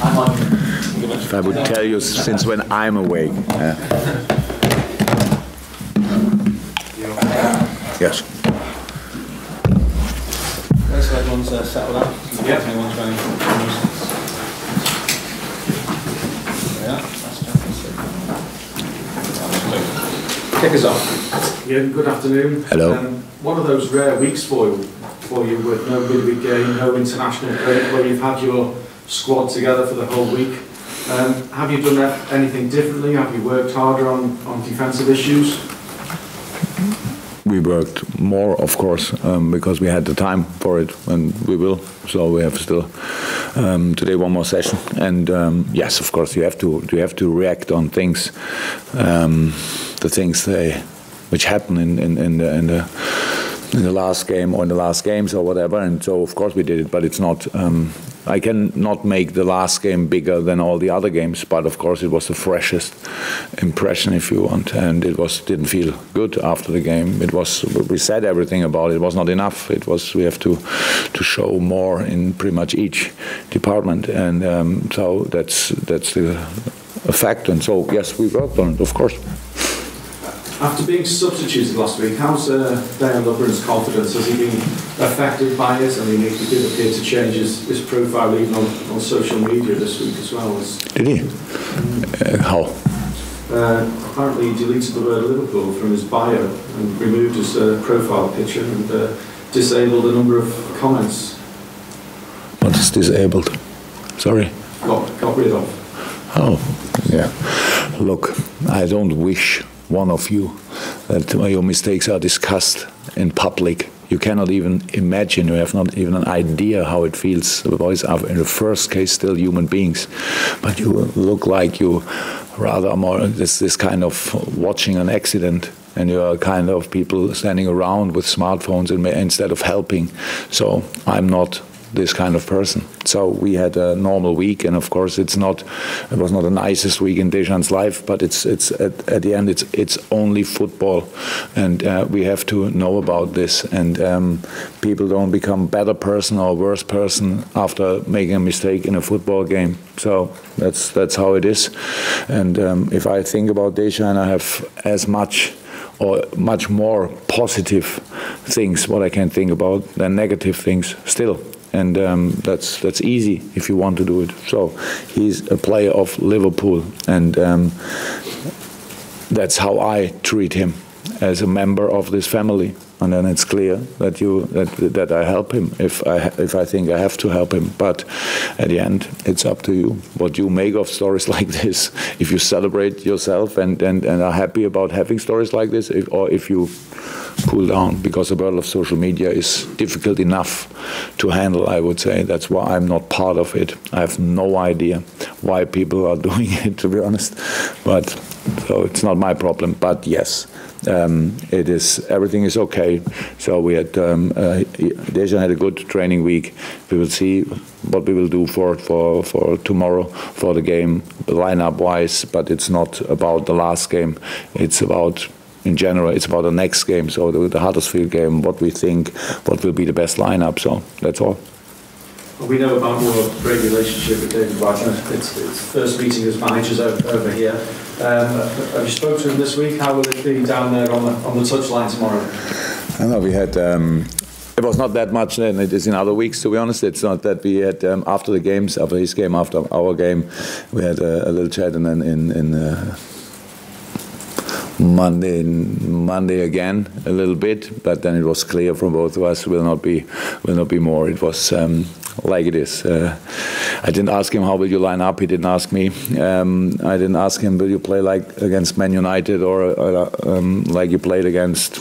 If I would tell you since when I'm awake. Yes. So everyone's settled out? Yeah. Anyone's ready? Yeah, that's kick us off. Yeah, good afternoon. Hello. One of those rare weeks for you with no midweek game, no international break, where you've had your squad together for the whole week. Have you done anything differently? Have you worked harder on defensive issues? We worked more, of course, because we had the time for it, and we will. So we have still today one more session, and yes, of course, you have to react on things, the things which happen in the last game or in the last games or whatever. And so, of course, we did it, but it's not. I cannot make the last game bigger than all the other games, but of course it was the freshest impression, if you want, and didn't feel good after the game. We said everything about it. It was not enough. We have to show more in pretty much each department, and so that's a fact. And so yes, we worked on it, of course. After being substituted last week, how's Daniel Lovren's confidence? Has he been affected by it? I mean, he did appear to change his profile even on social media this week as well. Did he? How? Apparently he deleted the word Liverpool from his bio and removed his profile picture and disabled a number of comments. What is disabled? Sorry? Got rid of. Oh, yeah. Look, I don't wish one of you that your mistakes are discussed in public. You cannot even imagine, you have not even an idea how it feels. The boys are, in the first case, still human beings, but you look like you rather more this kind of watching an accident, and you are kind of people standing around with smartphones instead of helping. So I'm not this kind of person. So we had a normal week, and of course it was not the nicest week in Dejan's life, but it's at the end it's only football, and we have to know about this, and people don't become better person or worse person after making a mistake in a football game. So that's how it is. And if I think about Dejan, I have as much or much more positive things what I can think about than negative things still. And that's easy if you want to do it. So he's a player of Liverpool, and that's how I treat him, as a member of this family. And then it's clear that I help him if I think I have to help him. But at the end, it's up to you what you make of stories like this. If you celebrate yourself and are happy about having stories like this, or if you cool down, because the world of social media is difficult enough to handle, I would say. That's why I'm not part of it. I have no idea why people are doing it, to be honest. But so it's not my problem. But yes, everything is okay. So we had Dejan had a good training week. We will see what we will do for tomorrow for the game, lineup wise. But it's not about the last game. It's about, in general, it's about the next game. So the Huddersfield game, what we think, what will be the best lineup. So that's all. Well, we know about your great relationship with David Wagner. It's first meeting as managers over here. Have you spoken to him this week? How will it be down there on the touchline tomorrow? I know we had. It was not that much than it is in other weeks, to be honest. It's not that we had after the games, after his game, after our game, we had a little chat, and then in Monday again a little bit, but then it was clear from both of us will not be more. It was like it is. I didn't ask him how will you line up. He didn't ask me. I didn't ask him will you play like against Man United or like you played against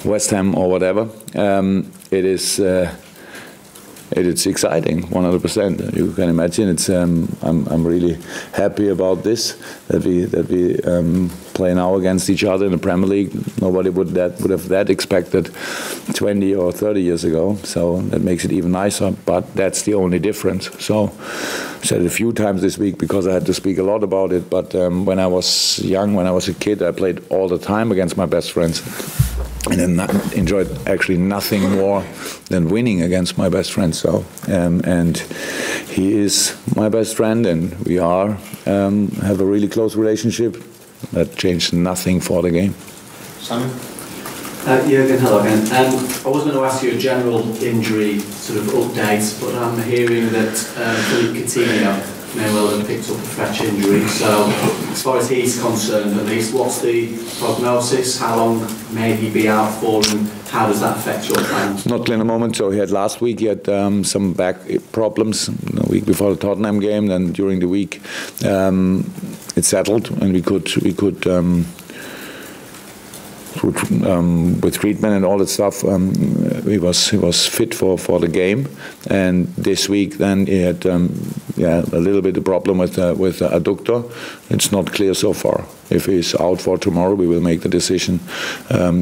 West Ham or whatever. It's exciting, 100%. You can imagine. It's I'm really happy about this that we play now against each other in the Premier League. Nobody would have expected 20 or 30 years ago. So that makes it even nicer. But that's the only difference. So I said it a few times this week because I had to speak a lot about it. But when I was young, when I was a kid, I played all the time against my best friends. And I enjoyed actually nothing more than winning against my best friends. So, and he is my best friend, and we have a really close relationship. That changed nothing for the game. Simon? Jurgen, hello again. I was going to ask you a general injury sort of update, but I'm hearing that Philippe Coutinho may well have picked up a fresh injury. So, as far as he's concerned, at least, what's the prognosis? How long may he be out for, and how does that affect your plans? Not clear in a moment. So he had last week. He had some back problems the week before the Tottenham game. Then during the week, it settled, and we could. With treatment and all that stuff, he was fit for the game. And this week, then he had a little bit of problem with adductor. It's not clear so far. If he's out for tomorrow, we will make the decision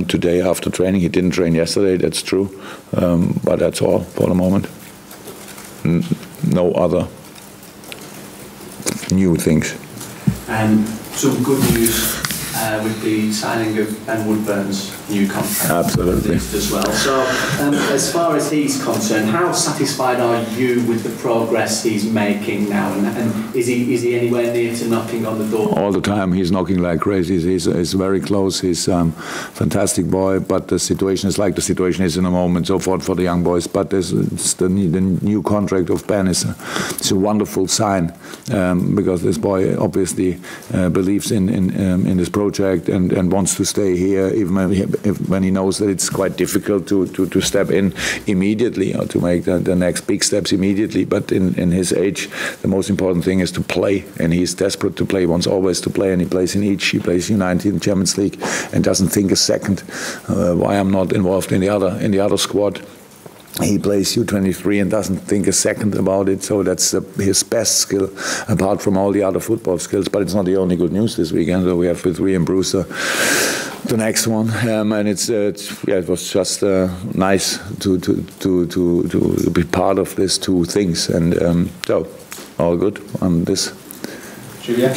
today after training. He didn't train yesterday, that's true, but that's all for the moment. No other new things. And some good news with the signing of Ben Woodburn's new contract. Absolutely. As well. So, as far as he's concerned, how satisfied are you with the progress he's making now? And is he anywhere near to knocking on the door? All the time, he's knocking like crazy. He's very close. He's fantastic boy. But the situation is like the situation is in a moment. So for the young boys. But the new contract of Ben is a wonderful sign because this boy obviously believes in this project and wants to stay here, even when he knows that it's quite difficult to step in immediately or to make the next big steps immediately. But in his age, the most important thing is to play, and he's desperate to play. He wants always to play, and he plays in each. He plays U19 in Champions League and doesn't think a second why I'm not involved in the other squad. He plays U23 and doesn't think a second about it, so that's his best skill, apart from all the other football skills. But it's not the only good news this weekend. So we have with Ryan Brewster the next one, and it was just nice to be part of these two things, and so all good on this. Juliet?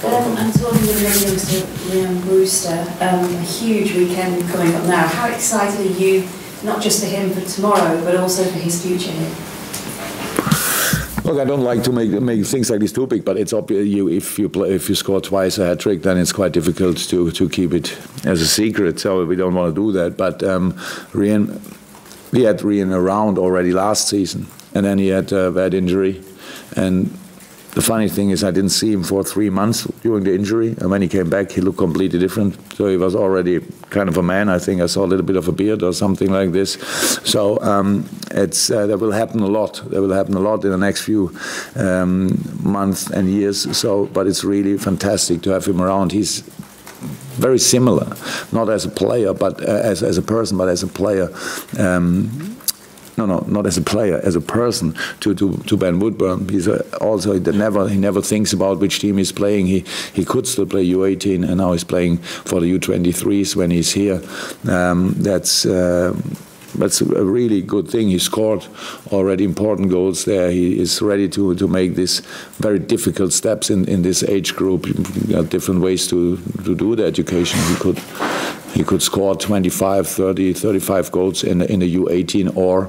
I'm talking with Ryan Brewster, a huge weekend coming up now. How excited are you, not just for him for tomorrow, but also for his future here? Look, I don't like to make things like this too big, but it's obvious if you score twice a hat trick, then it's quite difficult to keep it as a secret. So we don't want to do that. But we had Ryan around already last season, and then he had a bad injury. And the funny thing is, I didn't see him for 3 months during the injury, and when he came back, he looked completely different. So he was already kind of a man. I think I saw a little bit of a beard or something like this. So that will happen a lot. That will happen a lot in the next few months and years. So, but it's really fantastic to have him around. He's very similar, not as a player, but as a person, but as a player. No, not as a player, as a person to Ben Woodburn. He's he never thinks about which team he's playing. He could still play U18, and now he's playing for the U23s when he's here. That's a really good thing. He scored already important goals there. He is ready to make these very difficult steps in this age group. Different ways to do the education. He could score 25, 30, 35 goals in the U18 or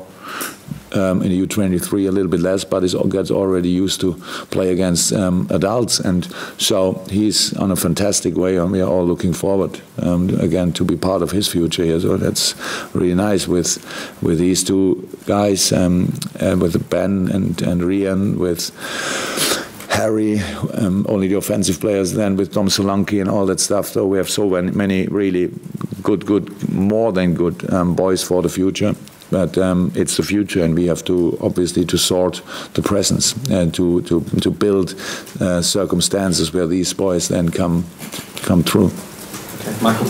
in the U23 a little bit less, but he gets already used to play against adults, and so he's on a fantastic way, and we are all looking forward again to be part of his future here. So that's really nice with these two guys, with Ben and Ryan, with Harry, only the offensive players, then with Tom Solanke and all that stuff. So we have so many really good, more than good boys for the future. But it's the future, and we have to obviously to sort the presence and to build circumstances where these boys then come through. Okay, Michael.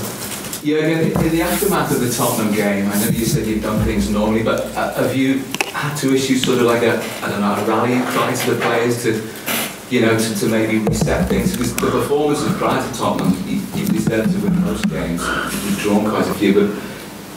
Jurgen, in the aftermath of the Tottenham game, I know you said you've done things normally, but have you had to issue sort of like a rallying cry to the players to maybe reset things? Because the performances prior to Tottenham, you deserved to win most games. You've drawn quite a few, but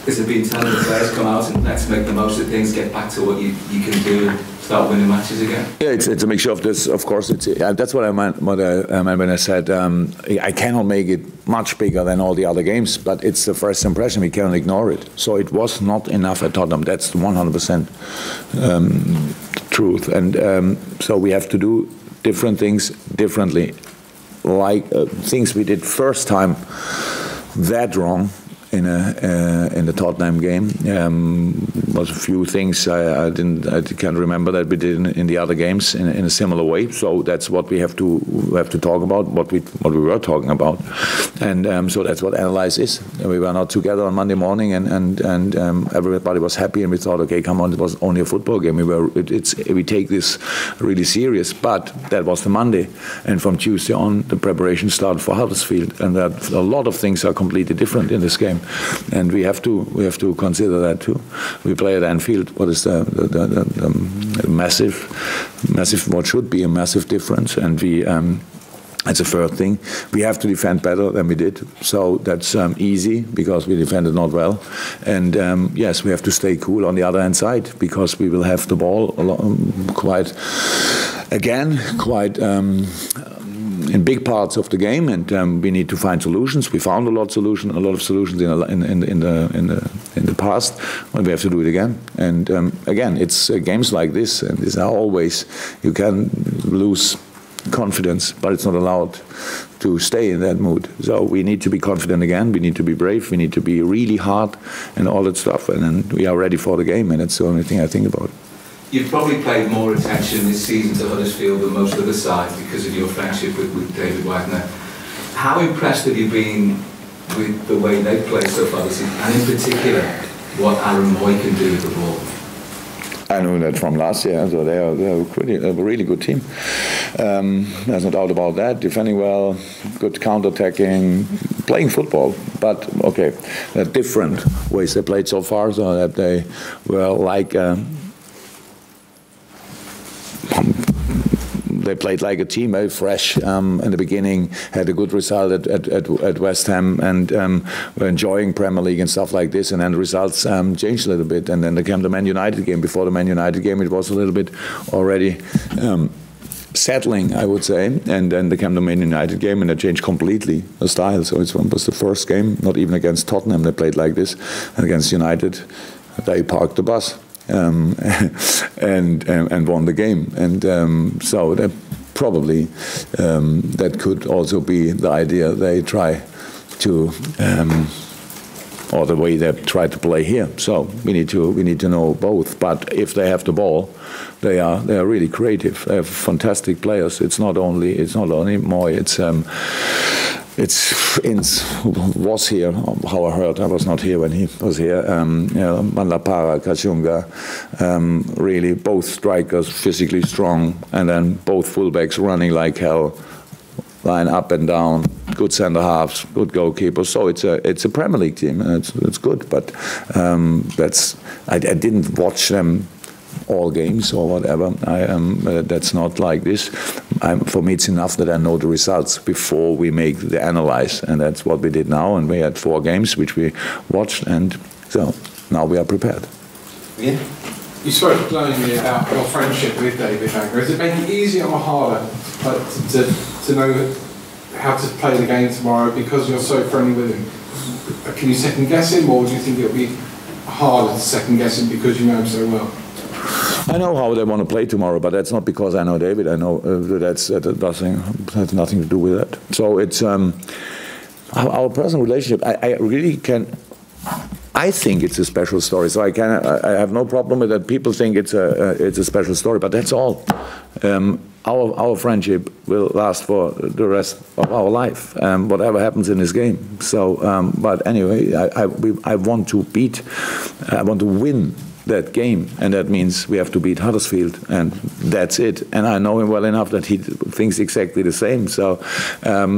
has it been telling the players come out and let's make the most of things, get back to what you can do and start winning matches again? Yeah, it's a mixture of this. Of course, that's what I meant. What I meant when I said I cannot make it much bigger than all the other games, but it's the first impression. We cannot ignore it. So it was not enough at Tottenham. That's 100%. truth. And so we have to do different things differently. Like things we did first time that wrong in the Tottenham game was a few things I can't remember that we did in the other games in a similar way. So that's what we have to talk about, what we were talking about, and so that's what analyze is. We were not together on Monday morning, and everybody was happy, and we thought, okay, come on, it was only a football game. We take this really serious, but that was the Monday, and from Tuesday on the preparation started for Huddersfield, and that a lot of things are completely different in this game. And we have to consider that too. We play at Anfield. What is the massive, what should be a massive difference? And we. That's a third thing. We have to defend better than we did. So that's easy because we defended not well. And yes, we have to stay cool on the other hand side because we will have the ball quite in big parts of the game, and we need to find solutions. We found a lot of solutions in the past, and we have to do it again. And again, it's games like this, and these are always, you can lose confidence, but it's not allowed to stay in that mood. So we need to be confident again. We need to be brave. We need to be really hard and all that stuff. And then we are ready for the game, and that's the only thing I think about. You've probably paid more attention this season to Huddersfield than most other sides because of your friendship with David Wagner. How impressed have you been with the way they play so far this season, and in particular, what Aaron Moy can do with the ball? I know that from last year, so they are a really good team. There's no doubt about that. Defending well, good counter-attacking, playing football. But, okay, there are different ways they played so far, so that they were like... they played like a team, very fresh in the beginning, had a good result at West Ham, and were enjoying Premier League and stuff like this, and then the results changed a little bit, and then there came the Man United game. Before the Man United game, it was a little bit already settling, I would say, and then there came the Man United game, and they changed completely the style. So it was the first game, not even against Tottenham, they played like this, and against United, they parked the bus. And won the game, and so that probably that could also be the idea they try to, or the way they try to play here. So we need to know both. But if they have the ball, they are really creative. They have fantastic players. It's not only Moy. It's Ince, who was here, how I heard. I was not here when he was here. Manlapara, Kachunga, really both strikers, physically strong, and then both fullbacks running like hell, line up and down, good centre halves, good goalkeepers. So it's a Premier League team, and it's good. But I didn't watch them all games or whatever. That's not like this. For me, it's enough that I know the results before we make the analyze, and that's what we did now. And we had 4 games which we watched, and so now we are prepared. Yeah. You spoke glowingly about your friendship with David Wagner. Has it made it easier or harder to know how to play the game tomorrow because you're so friendly with him? Can you second guess him, or do you think it'll be harder to second guess him because you know him so well? I know how they want to play tomorrow, but that's not because I know David. I know that has nothing to do with that. So it's our personal relationship. I really can. I think it's a special story. So I have no problem with that. People think it's a special story, but that's all. Our friendship will last for the rest of our life, whatever happens in this game. So, but anyway, I want to win that game, and that means we have to beat Huddersfield, and that's it. And I know him well enough that he thinks exactly the same, so I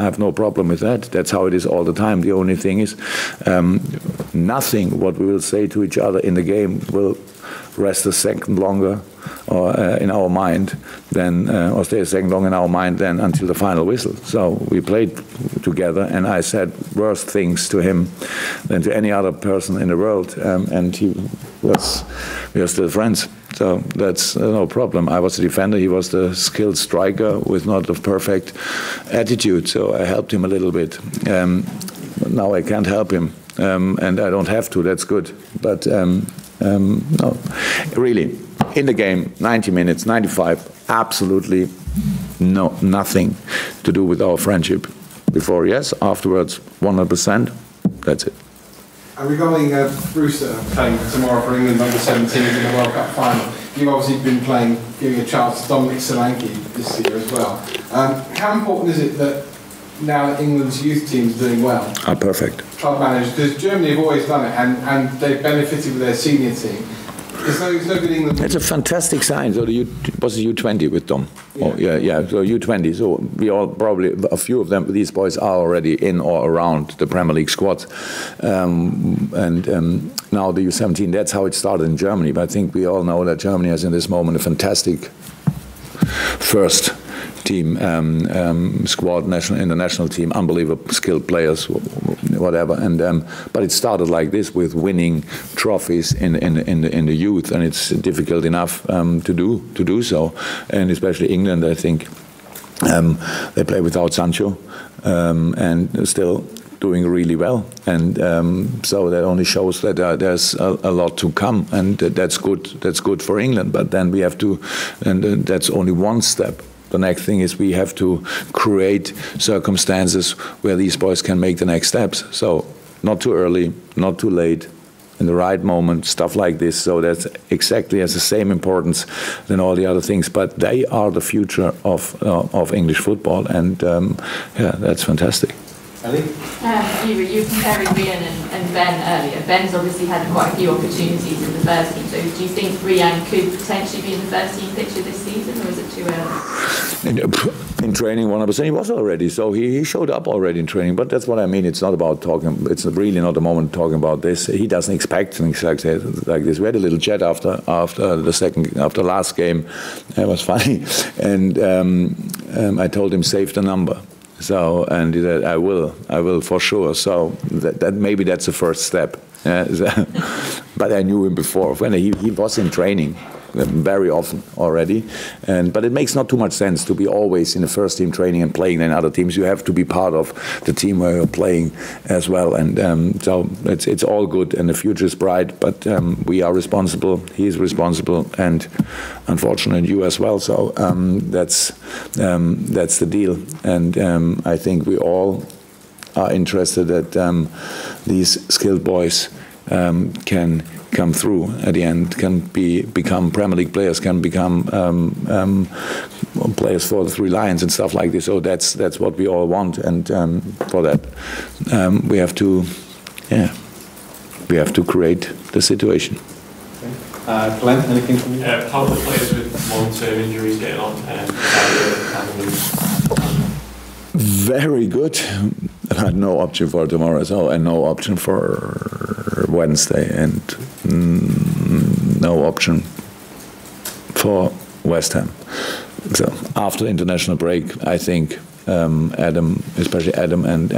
have no problem with that. That's how it is all the time. The only thing is nothing what we will say to each other in the game will rest a second longer or in our mind than, or stay a second longer in our mind than until the final whistle. So we played together, and I said worse things to him than to any other person in the world, and we are still friends. So that's no problem. I was a defender, he was the skilled striker with not a perfect attitude, so I helped him a little bit. Now I can't help him, and I don't have to, that's good. But no, really, in the game, 90 minutes, 95, absolutely nothing to do with our friendship. Before, yes, afterwards, 100%, that's it. And regarding Brewster playing tomorrow for England under-17s in the World Cup final, you've obviously been playing, giving a chance to Dominic Solanke this year as well. How important is it that now that England's youth team's doing well? Perfect. Club managers, because Germany have always done it, and they've benefited with their senior team. It's no good England. It's a fantastic sign. So was the U20 with Dom? Yeah. Oh, yeah. So U20. So we all probably a few of them. These boys are already in or around the Premier League squad, and now the U17. That's how it started in Germany. But I think we all know that Germany has in this moment a fantastic first team squad, international team, unbelievable skilled players, whatever. And but it started like this with winning trophies in the youth, and it's difficult enough to do so. And especially England, I think they play without Sancho and still doing really well, and so that only shows that there's a lot to come, and that's good. That's good for England. But then we have to, and that's only one step. The next thing is we have to create circumstances where these boys can make the next steps. So not too early, not too late, in the right moment, stuff like this. So that's exactly has the same importance than all the other things. But they are the future of English football, and yeah, that's fantastic. Ali? You were comparing Rian and Ben earlier. Ben's obviously had quite a few opportunities in the first team, so do you think Rian could potentially be in the first team picture this season, or is it too early? In training, 100%, he was already, so he showed up already in training, but that's what I mean. It's not about talking, it's really not the moment talking about this. He doesn't expect things like this. We had a little chat after last game. It was funny, and I told him, save the number. So, and he said, I will for sure. So that maybe that's the first step. But I knew him before when he was in training very often already, but it makes not too much sense to be always in the first team training and playing in other teams. You have to be part of the team where you're playing as well, and so it's all good, and the future is bright. But we are responsible. He is responsible, and unfortunately you as well. So that's the deal, and I think we all are interested that these skilled boys can come through at the end, can become Premier League players, can become players for the Three Lions and stuff like this. So that's what we all want, and for that we have to create the situation. Okay. Glenn, anything from you? How are the players with long-term injuries getting on? Very good. I had no option for tomorrow as well, and no option for Wednesday, and no option for West Ham. So after the international break, I think Adam, especially Adam and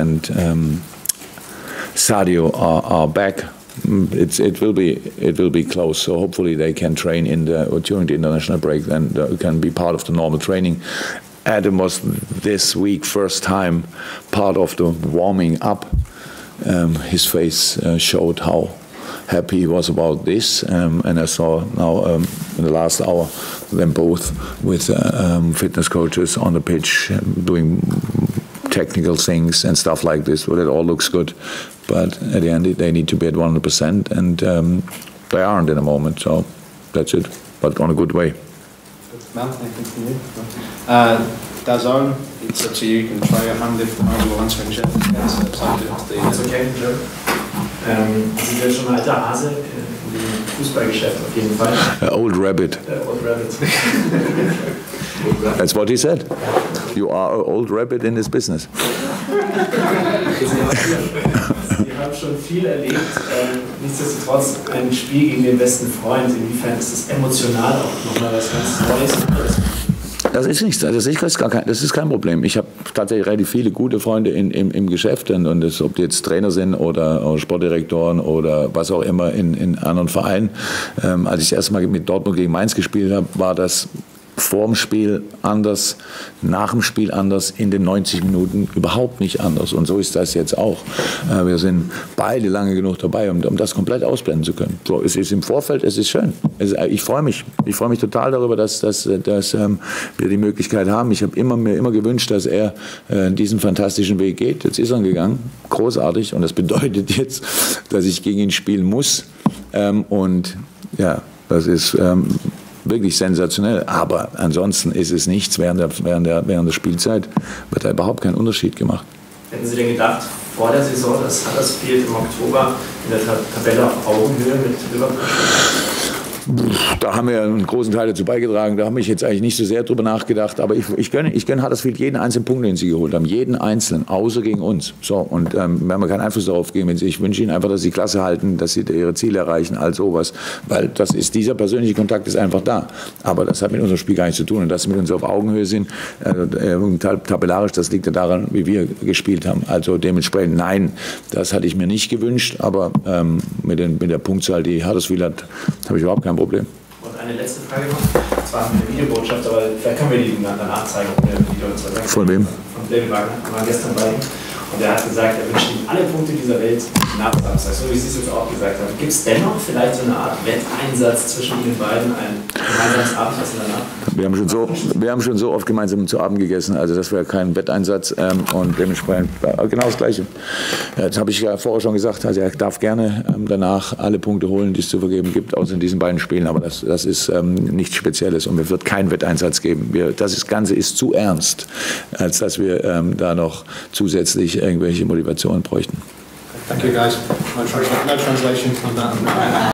Sadio are back. It will be close. So hopefully they can train during the international break. Then can be part of the normal training. Adam was this week first time part of the warming up. His face showed how happy he was about this, and I saw now in the last hour them both with fitness coaches on the pitch doing technical things and stuff like this. Well, it all looks good, but at the end they need to be at 100%, and they aren't in a moment. So that's it, but on a good way. Mel, anything from you? Dazone, it's up to you. You can try your hand if you want answer in general. That's okay, Joe. Sie sind schon ein alter Hase im Fußballgeschäft auf jeden Fall. Old rabbit. Old rabbit. That's what he said. You are an old rabbit in this business. Sie haben schon viel erlebt. Nichtsdestotrotz ein Spiel gegen den besten Freund. Inwiefern ist es emotional auch nochmal was ganz Neues? Das ist nichts, das ist kein Problem. Ich habe tatsächlich relativ viele gute Freunde im Geschäft, und das, ob die jetzt Trainer sind oder Sportdirektoren oder was auch immer in anderen Vereinen. Als ich das erste Mal mit Dortmund gegen Mainz gespielt habe, war das vorm Spiel anders, nach dem Spiel anders, in den 90 Minuten überhaupt nicht anders. Und so ist das jetzt auch. Wir sind beide lange genug dabei, um das komplett ausblenden zu können. So, es ist im Vorfeld, es ist schön. Ich freue mich. Ich freue mich total darüber, dass wir die Möglichkeit haben. Ich habe mir immer gewünscht, dass er diesen fantastischen Weg geht. Jetzt ist er gegangen. Großartig. Und das bedeutet jetzt, dass ich gegen ihn spielen muss. Und ja, das ist wirklich sensationell. Aber ansonsten ist es nichts. Während der Spielzeit wird da überhaupt kein Unterschied gemacht. Hätten Sie denn gedacht, vor der Saison, dass Huddersfield im Oktober in der Tabelle auf Augenhöhe mit Liverpool? Da haben wir einen großen Teil dazu beigetragen. Da habe ich jetzt eigentlich nicht so sehr drüber nachgedacht. Aber ich gönne Huddersfield jeden einzelnen Punkt, den sie geholt haben. Jeden einzelnen, außer gegen uns. So, und wir haben keinen Einfluss darauf geben. Ich wünsche ihnen einfach, dass sie die Klasse halten, dass sie ihre Ziele erreichen, all sowas. Weil dieser persönliche Kontakt ist einfach da. Aber das hat mit unserem Spiel gar nichts zu tun. Und dass sie mit uns auf Augenhöhe sind, tabellarisch, das liegt ja daran, wie wir gespielt haben. Also dementsprechend, nein, das hatte ich mir nicht gewünscht. Aber mit der Punktzahl, die Huddersfield hat, habe ich überhaupt kein Problem. Und eine letzte Frage noch. Das war eine Videobotschaft, aber vielleicht können wir die danach zeigen. Von wem? Von David Wagner. Wir waren gestern bei ihm. Und er hat gesagt, er wünscht ihm alle Punkte dieser Welt nach Samstag, so wie Sie es jetzt auch gesagt haben. Gibt es dennoch vielleicht so eine Art Wetteinsatz zwischen Ihnen beiden, ein gemeinsames Abendessen danach? Wir haben schon so oft gemeinsam zu Abend gegessen, also das wäre kein Wetteinsatz und dementsprechend genau das Gleiche. Das habe ich ja vorher schon gesagt, also er darf gerne danach alle Punkte holen, die es zu vergeben gibt, außer in diesen beiden Spielen, aber das ist nichts Spezielles und es wird keinen Wetteinsatz geben. Das Ganze ist zu ernst, als dass wir da noch zusätzlich irgendwelche Motivationen bräuchten. Thank you guys. No translation on that.